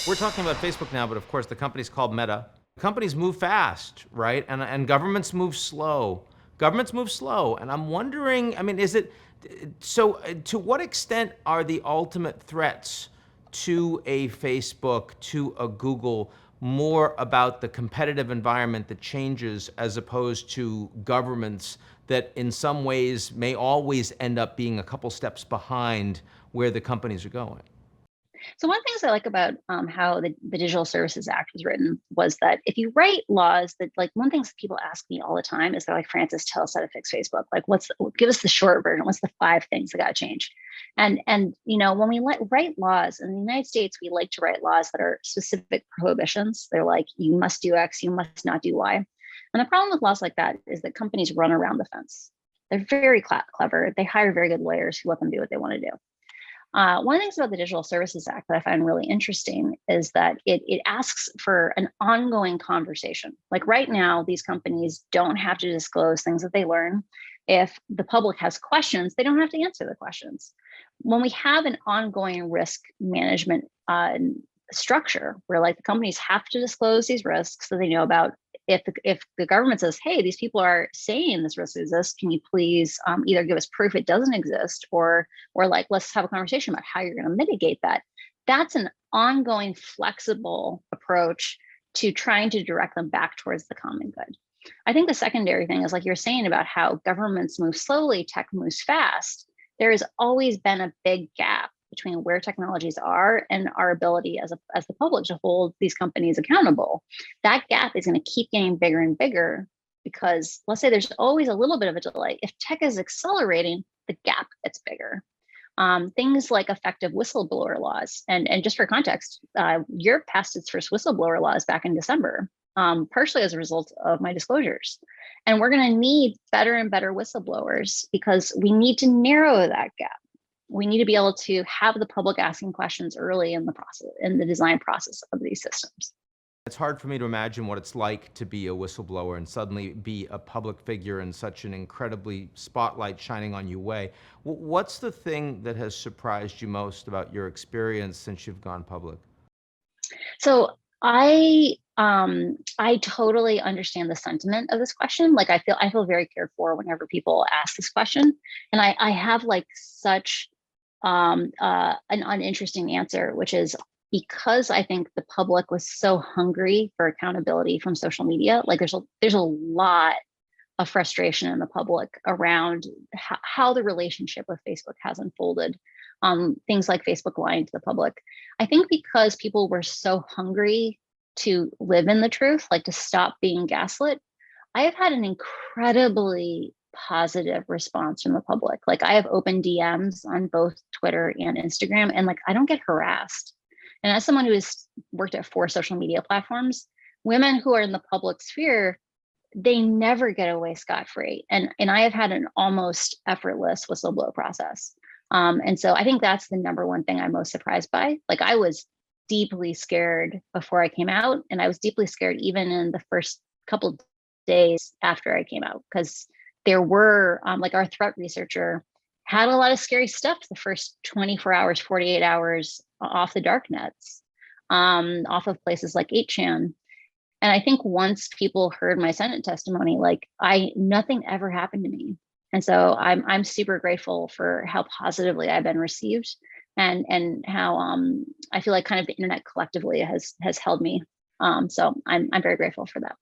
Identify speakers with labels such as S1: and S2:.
S1: We're talking about Facebook now, but of course the company's called Meta. Companies move fast, right? And governments move slow. Governments move slow. And I'm wondering, I mean, to what extent are the ultimate threats to a Facebook, to a Google, more about the competitive environment that changes as opposed to governments that in some ways may always end up being a couple steps behind where the companies are going?
S2: So one of the things I like about how the Digital Services Act was written was that if you write laws that, like, one thing people ask me all the time is they're like, Francis, tell us how to fix Facebook. Like, give us the short version. What's the 5 things that got to change? And when we write laws in the United States, we like to write laws that are specific prohibitions. They're like, you must do X, you must not do Y. And the problem with laws like that is that companies run around the fence. They're very clever. They hire very good lawyers who let them do what they want to do. One of the things about the Digital Services Act that I find really interesting is that it asks for an ongoing conversation. Like right now, these companies don't have to disclose things that they learn. If the public has questions, they don't have to answer the questions. When we have an ongoing risk management structure where, like, the companies have to disclose these risks so they know about, if the government says, hey, these people are saying this risk exists, can you please either give us proof it doesn't exist, or like, let's have a conversation about how you're going to mitigate that. That's an ongoing, flexible approach to trying to direct them back towards the common good. I think the secondary thing is, like you're saying about how governments move slowly, tech moves fast. There has always been a big gap between where technologies are and our ability as the public to hold these companies accountable. That gap is going to keep getting bigger and bigger because, let's say there's always a little bit of a delay. If tech is accelerating, the gap gets bigger. Things like effective whistleblower laws. And just for context, Europe passed its first whistleblower laws back in December, partially as a result of my disclosures. And we're going to need better and better whistleblowers because we need to narrow that gap. We need to be able to have the public asking questions early in the process, in the design process of these systems.
S1: It's hard for me to imagine what it's like to be a whistleblower and suddenly be a public figure in such an incredibly spotlight shining on you way. What's the thing that has surprised you most about your experience since you've gone public?
S2: So I totally understand the sentiment of this question. Like, I feel very cared for whenever people ask this question, and I have like such an uninteresting answer, which is because I think the public was so hungry for accountability from social media. Like, there's a lot of frustration in the public around how the relationship with Facebook has unfolded. Things like Facebook lying to the public. I think because people were so hungry to live in the truth, like to stop being gaslit, I have had an incredibly positive response from the public. Like, I have open DMs on both Twitter and Instagram, and like, I don't get harassed. And as someone who has worked at 4 social media platforms, women who are in the public sphere, they never get away scot-free. And I have had an almost effortless whistleblower process. And so I think that's the number one thing I'm most surprised by. Like, I was deeply scared before I came out, and I was deeply scared even in the first couple days after I came out, because there were, like, our threat researcher had a lot of scary stuff the first 24 hours, 48 hours off the dark nets, off of places like 8chan. And I think once people heard my Senate testimony, like, nothing ever happened to me. And so I'm super grateful for how positively I've been received, and how I feel like kind of the internet collectively has held me. So I'm very grateful for that.